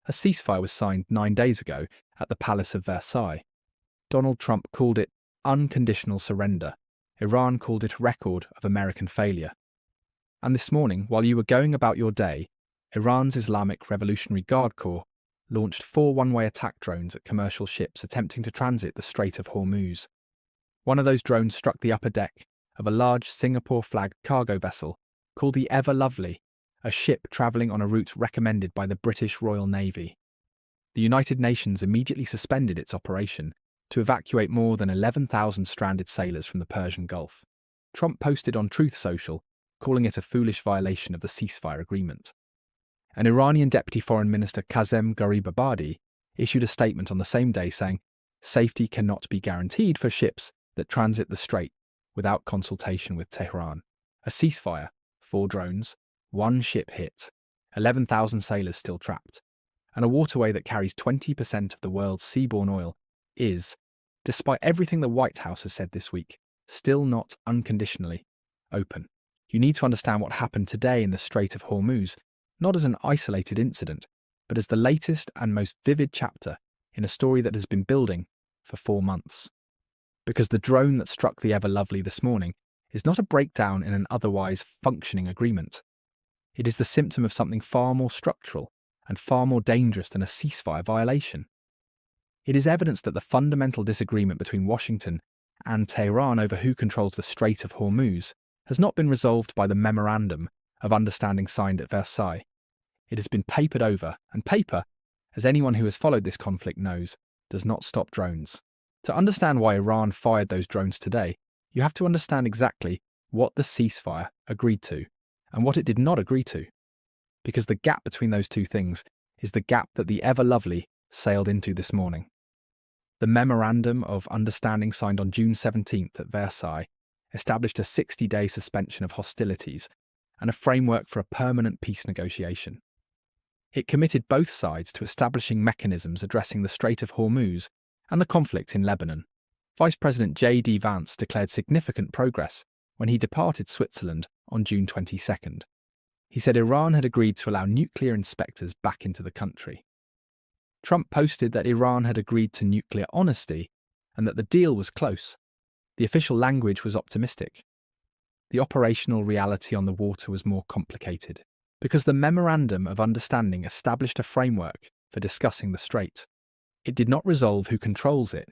A ceasefire was signed 9 days ago at the Palace of Versailles. Donald Trump called it unconditional surrender. Iran called it a record of American failure. And this morning, while you were going about your day, Iran's Islamic Revolutionary Guard Corps launched 4 one-way attack drones at commercial ships attempting to transit the Strait of Hormuz. One of those drones struck the upper deck of a large Singapore-flagged cargo vessel called the Ever Lovely, a ship travelling on a route recommended by the British Royal Navy. The United Nations immediately suspended its operation to evacuate more than 11,000 stranded sailors from the Persian Gulf. Trump posted on Truth Social, calling it a foolish violation of the ceasefire agreement. An Iranian Deputy Foreign Minister Kazem Garibabadi issued a statement on the same day saying, "Safety cannot be guaranteed for ships that transit the strait without consultation with Tehran. A ceasefire, 4 drones, 1 ship hit, 11,000 sailors still trapped, and a waterway that carries 20% of the world's seaborne oil is, despite everything the White House has said this week, still not unconditionally open." You need to understand what happened today in the Strait of Hormuz, not as an isolated incident, but as the latest and most vivid chapter in a story that has been building for 4 months. Because the drone that struck the Ever Lovely this morning is not a breakdown in an otherwise functioning agreement. It is the symptom of something far more structural and far more dangerous than a ceasefire violation. It is evidence that the fundamental disagreement between Washington and Tehran over who controls the Strait of Hormuz has not been resolved by the Memorandum of Understanding signed at Versailles. It has been papered over, and paper, as anyone who has followed this conflict knows, does not stop drones. To understand why Iran fired those drones today, you have to understand exactly what the ceasefire agreed to and what it did not agree to. Because the gap between those two things is the gap that the Ever Lovely sailed into this morning. The Memorandum of Understanding signed on June 17th at Versailles established a 60-day suspension of hostilities and a framework for a permanent peace negotiation. It committed both sides to establishing mechanisms addressing the Strait of Hormuz and the conflict in Lebanon. Vice President J.D. Vance declared significant progress when he departed Switzerland on June 22nd. He said Iran had agreed to allow nuclear inspectors back into the country. Trump posted that Iran had agreed to nuclear honesty and that the deal was close. The official language was optimistic. The operational reality on the water was more complicated, because the Memorandum of Understanding established a framework for discussing the strait. It did not resolve who controls it.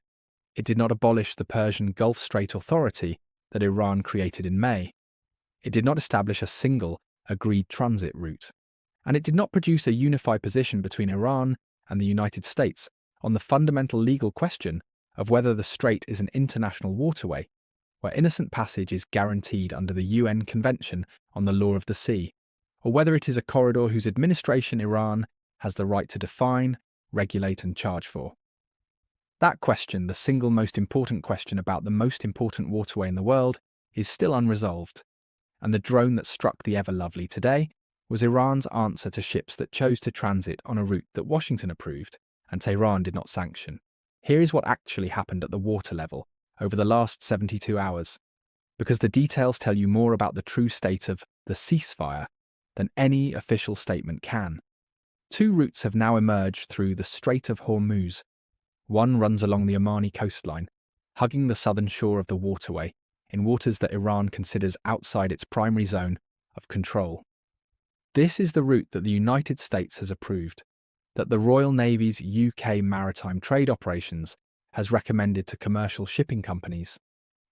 It did not abolish the Persian Gulf Strait Authority that Iran created in May. It did not establish a single, agreed transit route. And it did not produce a unified position between Iran and the United States on the fundamental legal question of whether the strait is an international waterway, where innocent passage is guaranteed under the UN Convention on the Law of the Sea, or whether it is a corridor whose administration Iran has the right to define, regulate and charge for. That question, the single most important question about the most important waterway in the world, is still unresolved, and the drone that struck the Ever Lovely today was Iran's answer to ships that chose to transit on a route that Washington approved and Tehran did not sanction. Here is what actually happened at the water level over the last 72 hours, because the details tell you more about the true state of the ceasefire than any official statement can. 2 routes have now emerged through the Strait of Hormuz. One runs along the Omani coastline, hugging the southern shore of the waterway, in waters that Iran considers outside its primary zone of control. This is the route that the United States has approved, that the Royal Navy's UK maritime trade operations has recommended to commercial shipping companies,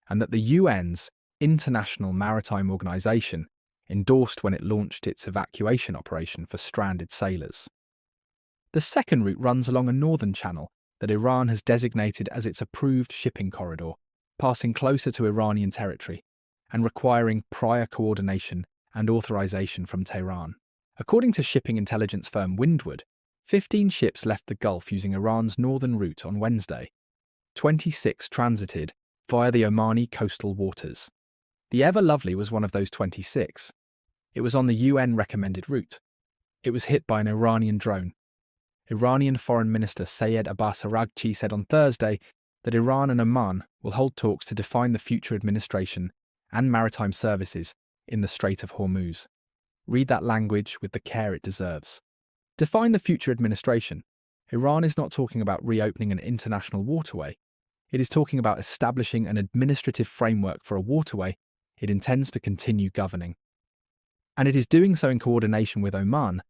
and that the UN's International Maritime Organization endorsed when it launched its evacuation operation for stranded sailors. The second route runs along a northern channel that Iran has designated as its approved shipping corridor, passing closer to Iranian territory and requiring prior coordination and authorization from Tehran. According to shipping intelligence firm Windward, 15 ships left the Gulf using Iran's northern route on Wednesday. 26 transited via the Omani coastal waters. The Ever Lovely was one of those 26. It was on the UN-recommended route. It was hit by an Iranian drone. Iranian Foreign Minister Sayed Abbas Araghchi said on Thursday that Iran and Oman will hold talks to define the future administration and maritime services in the Strait of Hormuz. Read that language with the care it deserves. Define the future administration. Iran is not talking about reopening an international waterway. It is talking about establishing an administrative framework for a waterway it intends to continue governing. And it is doing so in coordination with Oman,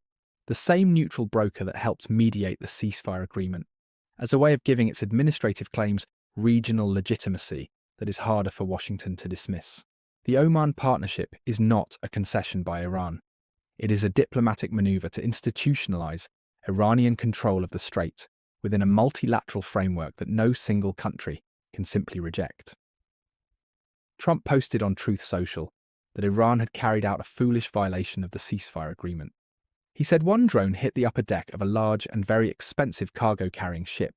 the same neutral broker that helped mediate the ceasefire agreement, as a way of giving its administrative claims regional legitimacy that is harder for Washington to dismiss. The Oman partnership is not a concession by Iran. It is a diplomatic maneuver to institutionalize Iranian control of the strait within a multilateral framework that no single country can simply reject. Trump posted on Truth Social that Iran had carried out a foolish violation of the ceasefire agreement. He said one drone hit the upper deck of a large and very expensive cargo-carrying ship.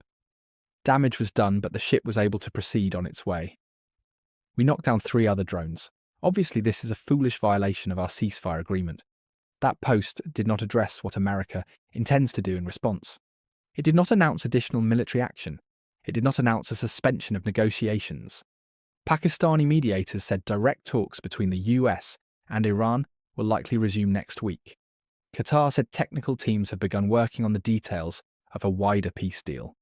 Damage was done, but the ship was able to proceed on its way. We knocked down 3 other drones. Obviously, this is a foolish violation of our ceasefire agreement. That post did not address what America intends to do in response. It did not announce additional military action. It did not announce a suspension of negotiations. Pakistani mediators said direct talks between the US and Iran will likely resume next week. Qatar said technical teams have begun working on the details of a wider peace deal.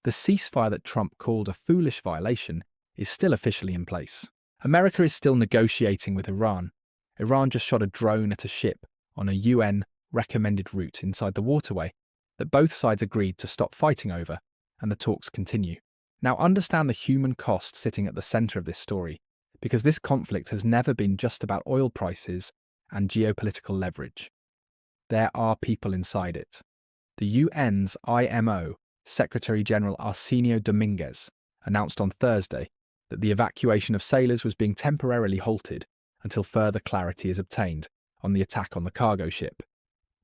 The ceasefire that Trump called a foolish violation is still officially in place. America is still negotiating with Iran. Iran just shot a drone at a ship on a UN-recommended route inside the waterway that both sides agreed to stop fighting over, and the talks continue. Now understand the human cost sitting at the centre of this story, because this conflict has never been just about oil prices and geopolitical leverage. There are people inside it. The UN's IMO Secretary-General Arsenio Dominguez announced on Thursday that the evacuation of sailors was being temporarily halted until further clarity is obtained on the attack on the cargo ship.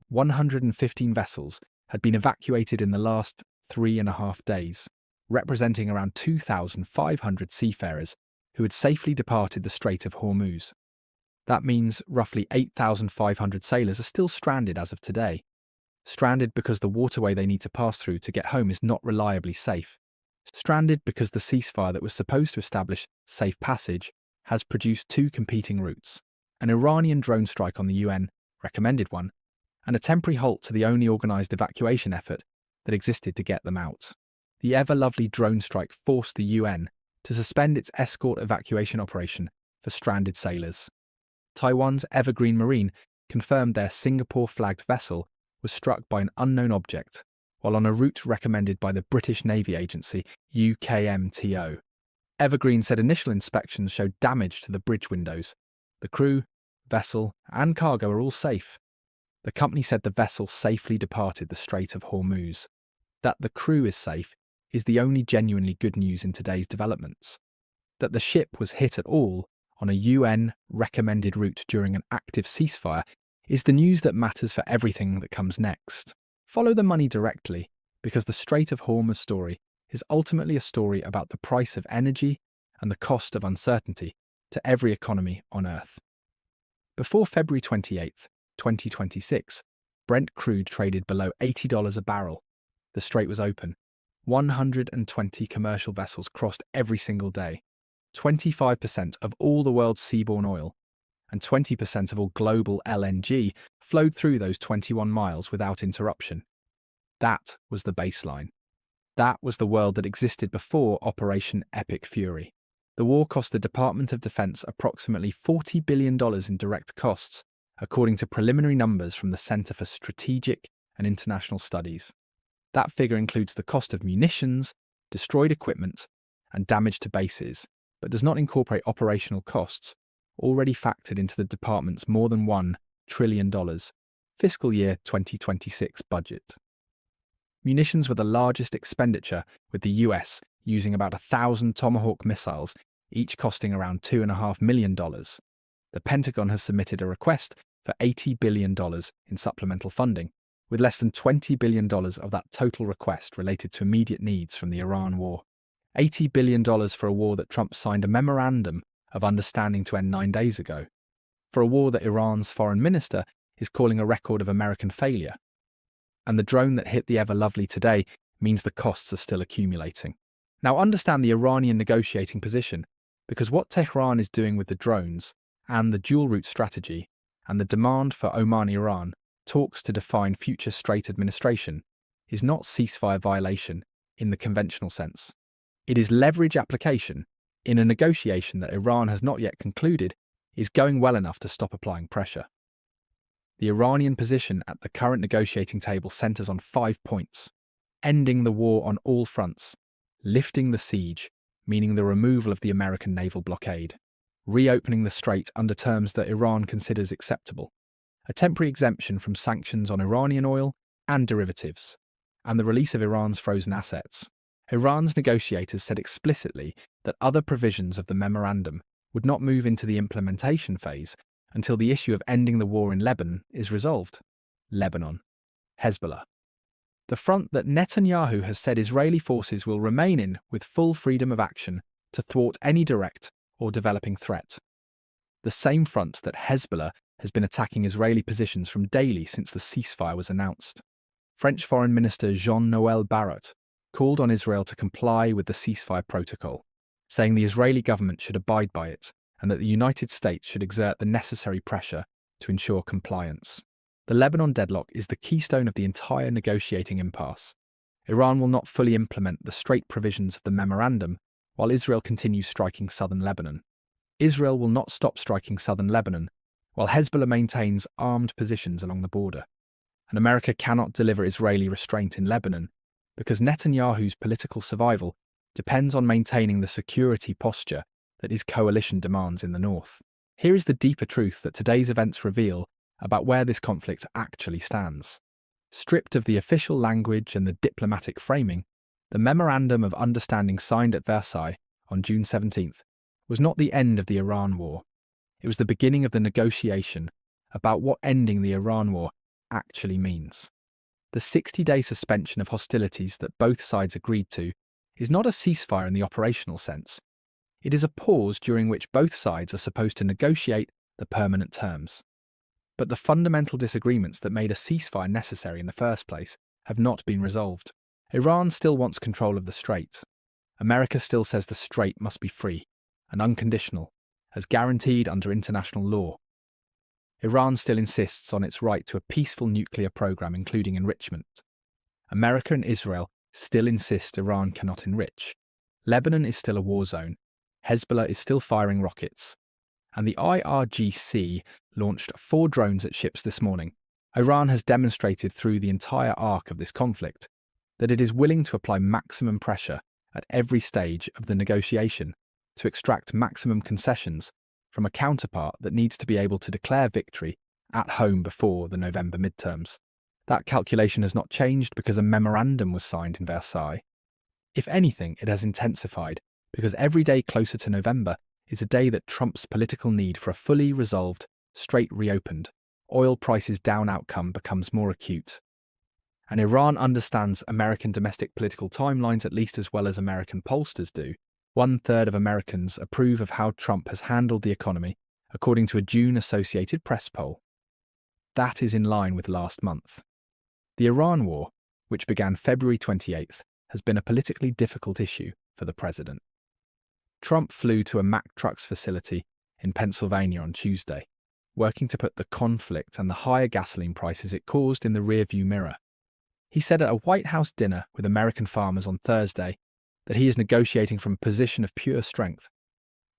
115 vessels had been evacuated in the last 3.5 days, representing around 2,500 seafarers who had safely departed the Strait of Hormuz. That means roughly 8,500 sailors are still stranded as of today. Stranded because the waterway they need to pass through to get home is not reliably safe. Stranded because the ceasefire that was supposed to establish safe passage has produced 2 competing routes: an Iranian drone strike on the UN-recommended one, and a temporary halt to the only organised evacuation effort that existed to get them out. The ever-lovely drone strike forced the UN to suspend its escort evacuation operation for stranded sailors. Taiwan's Evergreen Marine confirmed their Singapore-flagged vessel was struck by an unknown object while on a route recommended by the British Navy agency UKMTO. Evergreen said initial inspections showed damage to the bridge windows. The crew, vessel, and cargo are all safe. The company said the vessel safely departed the Strait of Hormuz. That the crew is safe is the only genuinely good news in today's developments. That the ship was hit at all on a UN-recommended route during an active ceasefire is the news that matters for everything that comes next. Follow the money directly, because the Strait of Hormuz story is ultimately a story about the price of energy and the cost of uncertainty to every economy on Earth. Before February 28, 2026, Brent crude traded below $80 a barrel. The strait was open. 120 commercial vessels crossed every single day. 25% of all the world's seaborne oil and 20% of all global LNG flowed through those 21 miles without interruption. That was the baseline. That was the world that existed before Operation Epic Fury. The war cost the Department of Defense approximately $40 billion in direct costs, according to preliminary numbers from the Center for Strategic and International Studies. That figure includes the cost of munitions, destroyed equipment, and damage to bases, but does not incorporate operational costs already factored into the department's more than $1 trillion fiscal year 2026 budget. Munitions were the largest expenditure, with the US using about 1,000 Tomahawk missiles, each costing around $2.5 million. The Pentagon has submitted a request for $80 billion in supplemental funding, with less than $20 billion of that total request related to immediate needs from the Iran war. $80 billion for a war that Trump signed a memorandum of understanding to end 9 days ago. For a war that Iran's foreign minister is calling a record of American failure. And the drone that hit the ever-lovely today means the costs are still accumulating. Now understand the Iranian negotiating position, because what Tehran is doing with the drones and the dual route strategy and the demand for Oman Iran talks to define future Strait administration is not ceasefire violation in the conventional sense. It is leverage application in a negotiation that Iran has not yet concluded is going well enough to stop applying pressure. The Iranian position at the current negotiating table centres on 5 points: ending the war on all fronts, lifting the siege, meaning the removal of the American naval blockade, reopening the strait under terms that Iran considers acceptable, a temporary exemption from sanctions on Iranian oil and derivatives, and the release of Iran's frozen assets. Iran's negotiators said explicitly that other provisions of the memorandum would not move into the implementation phase until the issue of ending the war in Lebanon is resolved. Lebanon. Hezbollah. The front that Netanyahu has said Israeli forces will remain in with full freedom of action to thwart any direct or developing threat. The same front that Hezbollah has been attacking Israeli positions from daily since the ceasefire was announced. French Foreign Minister Jean-Noël Barrot called on Israel to comply with the ceasefire protocol, saying the Israeli government should abide by it and that the United States should exert the necessary pressure to ensure compliance. The Lebanon deadlock is the keystone of the entire negotiating impasse. Iran will not fully implement the strait provisions of the memorandum while Israel continues striking southern Lebanon. Israel will not stop striking southern Lebanon while Hezbollah maintains armed positions along the border. And America cannot deliver Israeli restraint in Lebanon because Netanyahu's political survival depends on maintaining the security posture that his coalition demands in the north. Here is the deeper truth that today's events reveal about where this conflict actually stands. Stripped of the official language and the diplomatic framing, the Memorandum of Understanding signed at Versailles on June 17th was not the end of the Iran war. It was the beginning of the negotiation about what ending the Iran war actually means. The 60-day suspension of hostilities that both sides agreed to is not a ceasefire in the operational sense. It is a pause during which both sides are supposed to negotiate the permanent terms. But the fundamental disagreements that made a ceasefire necessary in the first place have not been resolved. Iran still wants control of the strait. America still says the strait must be free and unconditional, as guaranteed under international law. Iran still insists on its right to a peaceful nuclear program, including enrichment. America and Israel still insist Iran cannot enrich. Lebanon is still a war zone. Hezbollah is still firing rockets. And the IRGC launched 4 drones at ships this morning. Iran has demonstrated through the entire arc of this conflict that it is willing to apply maximum pressure at every stage of the negotiation to extract maximum concessions from a counterpart that needs to be able to declare victory at home before the November midterms. That calculation has not changed because a memorandum was signed in Versailles. If anything, it has intensified because every day closer to November is a day that trumps political need for a fully resolved, strait reopened, oil prices down outcome becomes more acute. And Iran understands American domestic political timelines at least as well as American pollsters do. 1/3 of Americans approve of how Trump has handled the economy, according to a June Associated Press poll. That is in line with last month. The Iran war, which began February 28th, has been a politically difficult issue for the president. Trump flew to a Mack Trucks facility in Pennsylvania on Tuesday, working to put the conflict and the higher gasoline prices it caused in the rearview mirror. He said at a White House dinner with American farmers on Thursday that he is negotiating from a position of pure strength.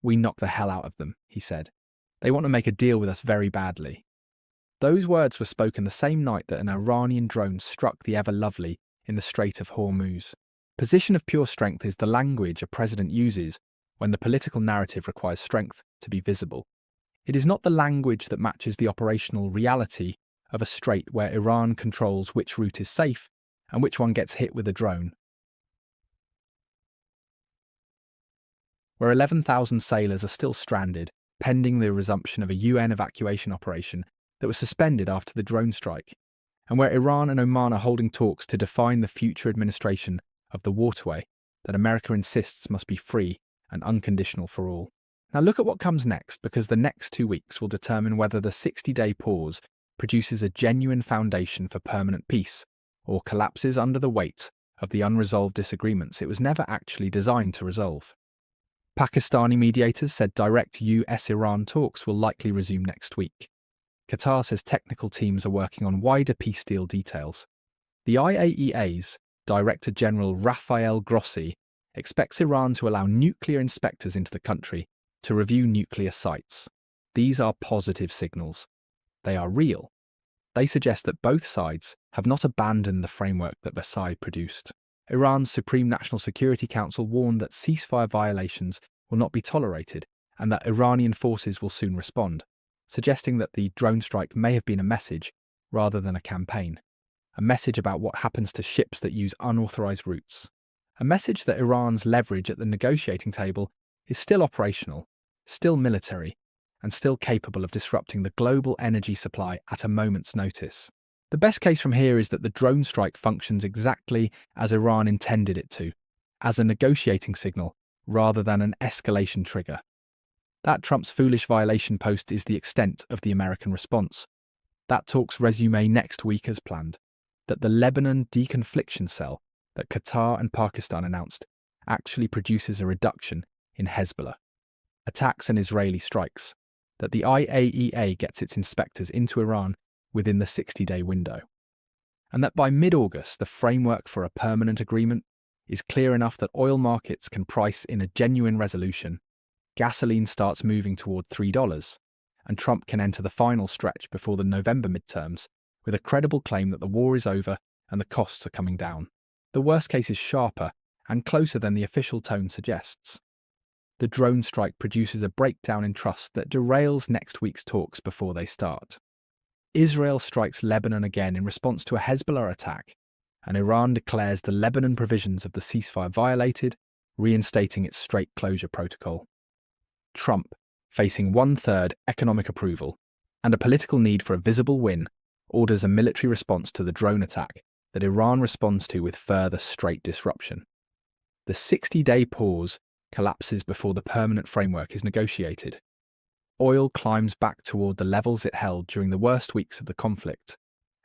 "We knock the hell out of them," he said. "They want to make a deal with us very badly." Those words were spoken the same night that an Iranian drone struck the Ever Lovely in the Strait of Hormuz. Position of pure strength is the language a president uses when the political narrative requires strength to be visible. It is not the language that matches the operational reality of a strait where Iran controls which route is safe and which one gets hit with a drone. Where 11,000 sailors are still stranded, pending the resumption of a UN evacuation operation that was suspended after the drone strike, and where Iran and Oman are holding talks to define the future administration of the waterway that America insists must be free and unconditional for all. Now look at what comes next, because the next 2 weeks will determine whether the 60-day pause produces a genuine foundation for permanent peace or collapses under the weight of the unresolved disagreements it was never actually designed to resolve. Pakistani mediators said direct US-Iran talks will likely resume next week. Qatar says technical teams are working on wider peace deal details. The IAEA's Director General Rafael Grossi expects Iran to allow nuclear inspectors into the country to review nuclear sites. These are positive signals. They are real. They suggest that both sides have not abandoned the framework that Versailles produced. Iran's Supreme National Security Council warned that ceasefire violations will not be tolerated and that Iranian forces will soon respond, suggesting that the drone strike may have been a message rather than a campaign. A message about what happens to ships that use unauthorized routes. A message that Iran's leverage at the negotiating table is still operational, still military, and still capable of disrupting the global energy supply at a moment's notice. The best case from here is that the drone strike functions exactly as Iran intended it to, as a negotiating signal rather than an escalation trigger. That Trump's foolish violation post is the extent of the American response. That talks resume next week as planned. That the Lebanon deconfliction cell that Qatar and Pakistan announced actually produces a reduction in Hezbollah. Attacks and Israeli strikes. That the IAEA gets its inspectors into Iran within the 60-day window. And that by mid-August, the framework for a permanent agreement is clear enough that oil markets can price in a genuine resolution, gasoline starts moving toward $3, and Trump can enter the final stretch before the November midterms with a credible claim that the war is over and the costs are coming down. The worst case is sharper and closer than the official tone suggests. The drone strike produces a breakdown in trust that derails next week's talks before they start. Israel strikes Lebanon again in response to a Hezbollah attack, and Iran declares the Lebanon provisions of the ceasefire violated, reinstating its strait closure protocol. Trump, facing one-third economic approval and a political need for a visible win, orders a military response to the drone attack that Iran responds to with further strait disruption. The 60-day pause collapses before the permanent framework is negotiated. Oil climbs back toward the levels it held during the worst weeks of the conflict,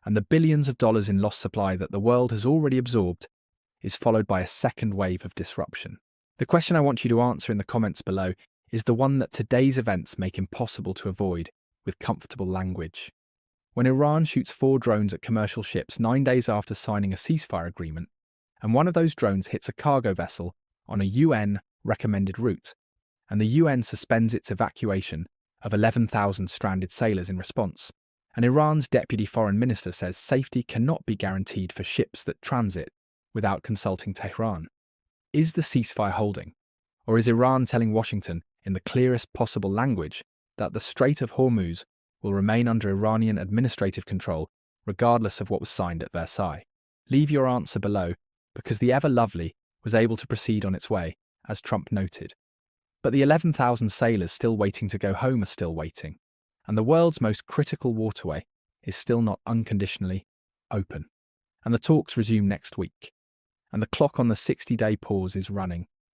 and the billions of dollars in lost supply that the world has already absorbed is followed by a second wave of disruption. The question I want you to answer in the comments below is the one that today's events make impossible to avoid with comfortable language. When Iran shoots 4 drones at commercial ships 9 days after signing a ceasefire agreement, and one of those drones hits a cargo vessel on a UN-recommended route, and the UN suspends its evacuation of 11,000 stranded sailors in response, and Iran's deputy foreign minister says safety cannot be guaranteed for ships that transit without consulting Tehran. Is the ceasefire holding? Or is Iran telling Washington in the clearest possible language that the Strait of Hormuz will remain under Iranian administrative control regardless of what was signed at Versailles? Leave your answer below, because the ever-lovely was able to proceed on its way, as Trump noted. But the 11,000 sailors still waiting to go home are still waiting, and the world's most critical waterway is still not unconditionally open. And the talks resume next week, and the clock on the 60-day pause is running.